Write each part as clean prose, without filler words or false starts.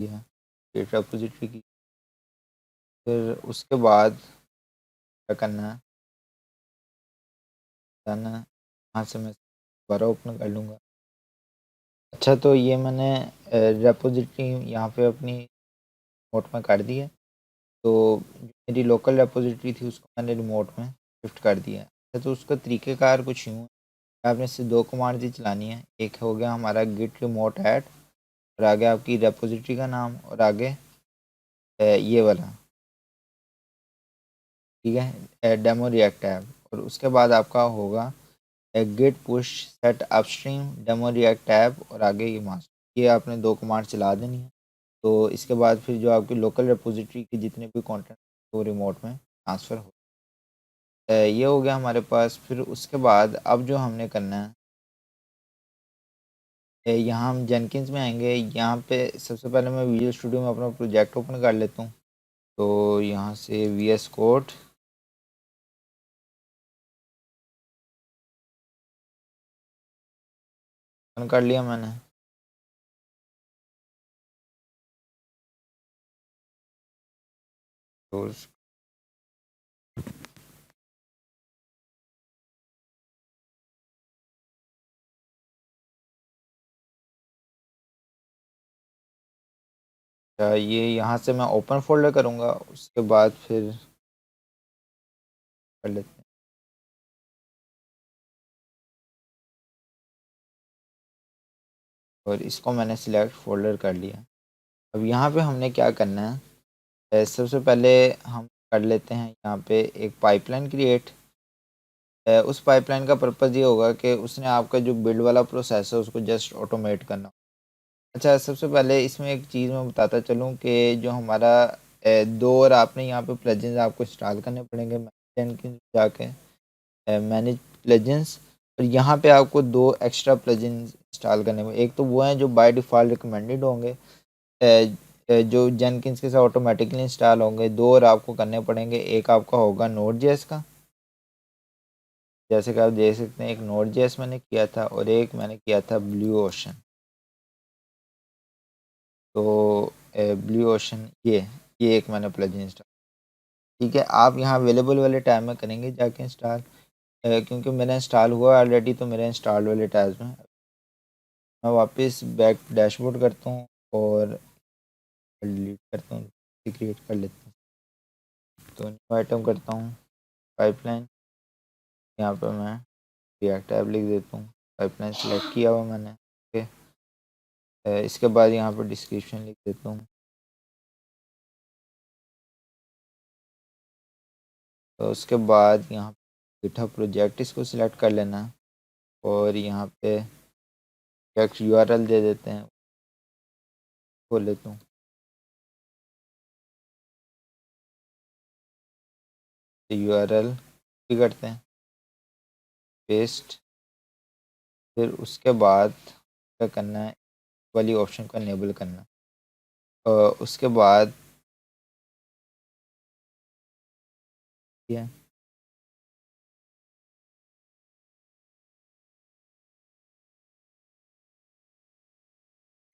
दिया create repository की। फिर उसके बाद क्या करना है, जाना है, यहाँ से मैं दोबारा ओपन कर लूँगा। अच्छा, तो ये मैंने रेपोजिटरी यहाँ पे अपनी रिमोट में कर दी है। तो मेरी लोकल रेपोजिटरी थी उसको मैंने रिमोट में शिफ्ट कर दिया है। अच्छा, तो उसका तरीक़ेकार कुछ यूँ है, आपने सिर्फ 2 कमांड्स ही चलानी है। एक हो गया हमारा गिट रिमोट ऐड, और आगे आपकी रेपोजिटरी का नाम, और आगे ये वाला, ठीक है, डेमो रिएक्ट ऐप। और उसके बाद आपका होगा git push set upstream demo react app, और आगे ये मास्टर। ये आपने 2 कमांड चला देनी है। तो इसके बाद फिर जो आपकी लोकल रेपोजिटरी के जितने भी कंटेंट वो रिमोट में ट्रांसफ़र हो। ये हो गया हमारे पास। फिर उसके बाद अब जो हमने करना है, यहाँ हम जेनकिंस में आएंगे। यहाँ पे सबसे पहले मैं विजुअल स्टूडियो में अपना प्रोजेक्ट ओपन कर लेता हूँ। तो यहाँ से VS कोड ओपन कर लिया मैंने। तो ये यहाँ से मैं ओपन फोल्डर करूँगा, उसके बाद फिर कर लेते हैं। और इसको मैंने सिलेक्ट फोल्डर कर लिया। अब यहाँ पे हमने क्या करना है, सबसे पहले हम कर लेते हैं यहाँ पे एक पाइपलाइन क्रिएट। उस पाइपलाइन का पर्पज़ ये होगा कि उसने आपका जो बिल्ड वाला प्रोसेस है उसको जस्ट ऑटोमेट करना। अच्छा, सबसे पहले इसमें एक चीज़ मैं बताता चलूँ कि जो हमारा 2 और आपने यहाँ पे प्लगइन्स आपको इंस्टॉल करने पड़ेंगे। जेनकिंस जाके मैनेज प्लगइन्स, और यहाँ पे आपको 2 एक्स्ट्रा प्लगइन्स इंस्टॉल करने पड़ेंगे। एक तो वो हैं जो बाय डिफ़ॉल्ट रिकमेंडेड होंगे, जो जेनकिंस के साथ ऑटोमेटिकली इंस्टॉल होंगे। 2 और आपको करने पड़ेंगे। एक आपका होगा नोड.जेएस का, जैसे कि आप देख सकते हैं, एक नोड.जेएस मैंने किया था और एक मैंने किया था ब्लू ओशन। तो ब्लू ओशन ये एक मैंने प्लगइन इंस्टॉल, ठीक है। आप यहाँ अवेलेबल वाले टैब में करेंगे जाके इंस्टॉल, क्योंकि मेरा इंस्टॉल हुआ ऑलरेडी, तो मेरा इंस्टॉल वाले टैब में मैं वापस बैक डैशबोर्ड करता हूँ और डिलीट करता हूँ, क्रिएट कर लेता हूँ। तो न्यू आइटम करता हूँ, पाइपलाइन। यहाँ पर मैं रिएक्ट ऐप लिख देता हूँ। पाइपलाइन सेलेक्ट किया हुआ मैंने, ओके। इसके बाद यहाँ पर डिस्क्रिप्शन लिख देता हूँ। तो उसके बाद यहाँ गिटहब प्रोजेक्ट इसको सिलेक्ट कर लेना, और यहाँ पे टेक्स्ट URL दे देते हैं, खोल लेता हूँ। URL भी करते हैं पेस्ट। फिर उसके बाद क्या करना है, वाली ऑप्शन को इनेबल करना। उसके बाद ये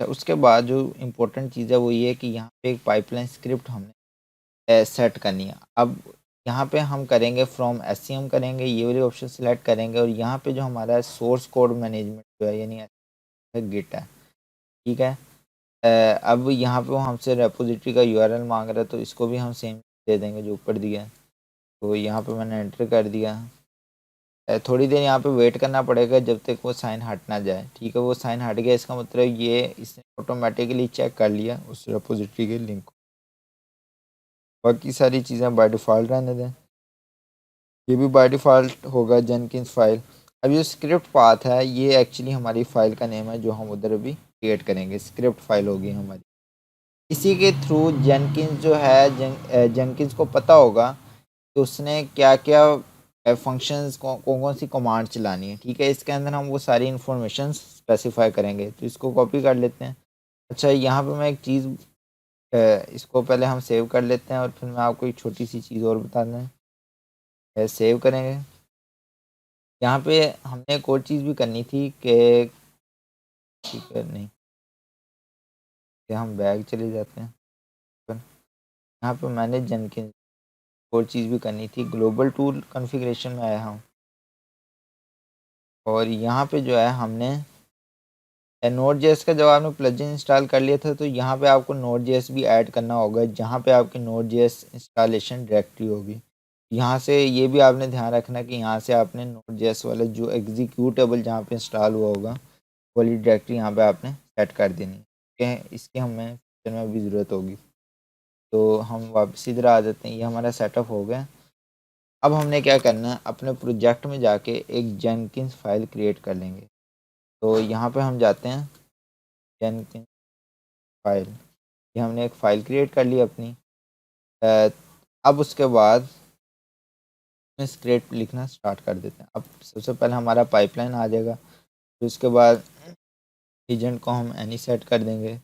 उसके बाद जो इम्पोर्टेंट चीज़ है वो ये है कि यहाँ पे एक पाइपलाइन स्क्रिप्ट हमने सेट करनी है। अब यहाँ पे हम करेंगे फ्रॉम SCM करेंगे, ये वाली ऑप्शन सेलेक्ट करेंगे, और यहाँ पे जो हमारा सोर्स कोड मैनेजमेंट जो है, यानी गिट है, ठीक है। अब यहाँ पे वो हमसे रेपोजिटरी का URL मांग रहा है, तो इसको भी हम सेम दे देंगे जो ऊपर दिया है। तो यहाँ पे मैंने एंटर कर दिया। थोड़ी देर यहाँ पे वेट करना पड़ेगा जब तक वो साइन हट ना जाए, ठीक है। वो साइन हट गया, इसका मतलब ये इसने ऑटोमेटिकली चेक कर लिया उस रेपोजिटरी के लिंक को। बाकी सारी चीज़ें बाय डिफ़ॉल्ट रहने दें, ये भी बाय डिफ़ॉल्ट होगा जेनकिंस फाइल। अब ये स्क्रिप्ट पाथ है, ये एक्चुअली हमारी फ़ाइल का नेम है जो हम उधर अभी क्रिएट करेंगे। स्क्रिप्ट फाइल होगी हमारी। इसी के थ्रू जेनकिंस जो है, जेनकिंस को पता होगा कि उसने क्या क्या फंक्शंस कौन कौन सी कमांड चलानी है, ठीक है। इसके अंदर हम वो सारी इन्फॉर्मेशन स्पेसिफाई करेंगे। तो इसको कॉपी कर लेते हैं। अच्छा, यहाँ पे मैं एक चीज़, इसको पहले हम सेव कर लेते हैं, और फिर मैं आपको एक छोटी सी चीज़ और बता दें। सेव करेंगे। यहाँ पे हमने एक और चीज़ भी करनी थी कि, ठीक है, नहीं, कि हम बैग चले जाते हैं। यहाँ पे मैंने जेनकिंस और चीज़ भी करनी थी, ग्लोबल टूल कॉन्फ़िगरेशन में आया हूँ और यहाँ पे जो है हमने नोड जेएस का जब आपने प्लगइन इंस्टॉल कर लिया था तो यहाँ पे आपको नोड जेएस भी ऐड करना होगा, जहाँ पे आपकी नोड जेएस इंस्टॉलेशन डायरेक्टरी होगी। यहाँ से ये भी आपने ध्यान रखना कि यहाँ से आपने नोड जेएस वाला जो एग्जीक्यूटेबल जहाँ पे इंस्टॉल हुआ होगा वाली डायरेक्टरी यहाँ पे आपने सेट कर देनी है। इसकी हमें फ्यूचर में अभी ज़रूरत होगी। तो हम वापस इधर आ जाते हैं, ये हमारा सेटअप हो गया। अब हमने क्या करना है, अपने प्रोजेक्ट में जाके एक जेनकिंस फाइल क्रिएट कर लेंगे। तो यहाँ पे हम जाते हैं जेनकिंस फाइल, ये हमने एक फ़ाइल क्रिएट कर ली अपनी। अब उसके बाद स्क्रिप्ट लिखना स्टार्ट कर देते हैं। अब सबसे पहले हमारा पाइपलाइन आ जाएगा, फिर उसके बाद एजेंट को हम एनी सेट कर देंगे।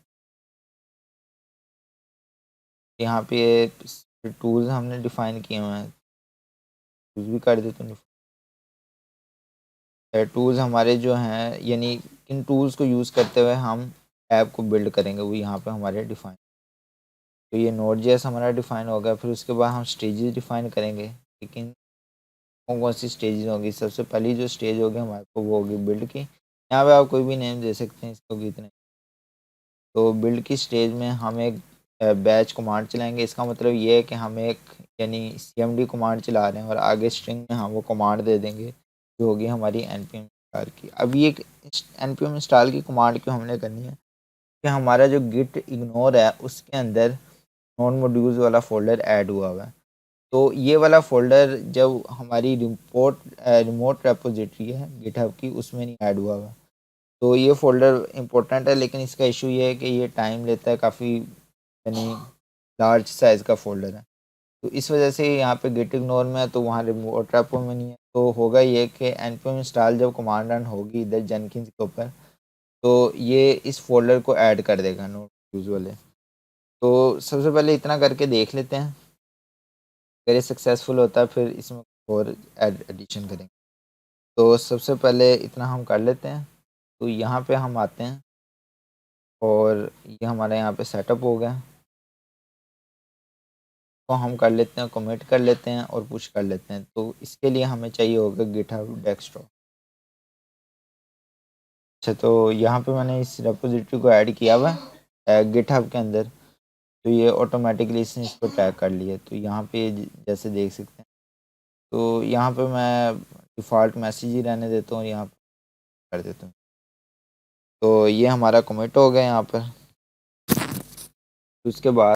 यहाँ पे टूल्स हमने डिफ़ाइन किए हुए हैं, टूल्स भी कर देते हैं। टूल्स हमारे जो हैं, यानी किन टूल्स को यूज़ करते हुए हम ऐप को बिल्ड करेंगे, वो यहाँ पे हमारे डिफ़ाइन। तो ये नोड जेएस हमारा डिफ़ाइन हो गया। फिर उसके बाद हम स्टेजेस डिफ़ाइन करेंगे, लेकिन कौन कौन सी स्टेजेस होंगी। सबसे पहली जो स्टेज होगी हमारे को वो होगी बिल्ड की। यहाँ पे आप कोई भी नेम दे सकते हैं इसको कितने। तो बिल्ड की स्टेज में हम एक बैच कमांड चलाएंगे। इसका मतलब ये है कि हम एक यानी सीएमडी कमांड चला रहे हैं और आगे स्ट्रिंग में हम वो कमांड दे देंगे जो होगी हमारी npm इंस्टॉल की। अब ये npm इंस्टॉल की कमांड क्यों हमने करनी है कि हमारा जो गिट इग्नोर है उसके अंदर नॉन मॉड्यूल्स वाला फ़ोल्डर ऐड हुआ हुआ है। तो ये वाला फ़ोल्डर जब हमारी रिमोट रेपोजिटरी है गिटहब की उसमें नहीं ऐड हुआ हुआ। तो ये फ़ोल्डर इम्पोर्टेंट है, लेकिन इसका इशू ये है कि ये टाइम लेता है काफ़ी, यानी लार्ज साइज़ का फ़ोल्डर है। तो इस वजह से यहाँ पे गिट इग्नोर में है, तो वहाँ रिमोट रेपो में नहीं है। तो होगा ये कि npm इंस्टॉल जब कमांड रन होगी इधर जेनकिंस के ऊपर, तो ये इस फ़ोल्डर को ऐड कर देगा नोड यूज़ वाले। तो सबसे पहले इतना करके देख लेते हैं, अगर ये सक्सेसफुल होता है फिर इसमें और एडिशन करेंगे। तो सबसे पहले इतना हम कर लेते हैं। तो यहाँ पे हम आते हैं और ये हमारे यहाँ पे सेटअप हो गया। तो हम कर लेते हैं, कमिट कर लेते हैं और पुश कर लेते हैं। तो इसके लिए हमें चाहिए होगा गिटहब डेस्कटॉप। अच्छा, तो यहाँ पे मैंने इस रेपोजिटरी को ऐड किया हुआ है गिटहब के अंदर। तो ये ऑटोमेटिकली इसने इसको टैग कर लिया। तो यहाँ पे जैसे देख सकते हैं, तो यहाँ पे मैं डिफ़ॉल्ट मैसेज ही रहने देता हूँ, यहाँ पर कर देता हूँ। तो ये हमारा कमिट हो गया यहाँ पर। उसके बाद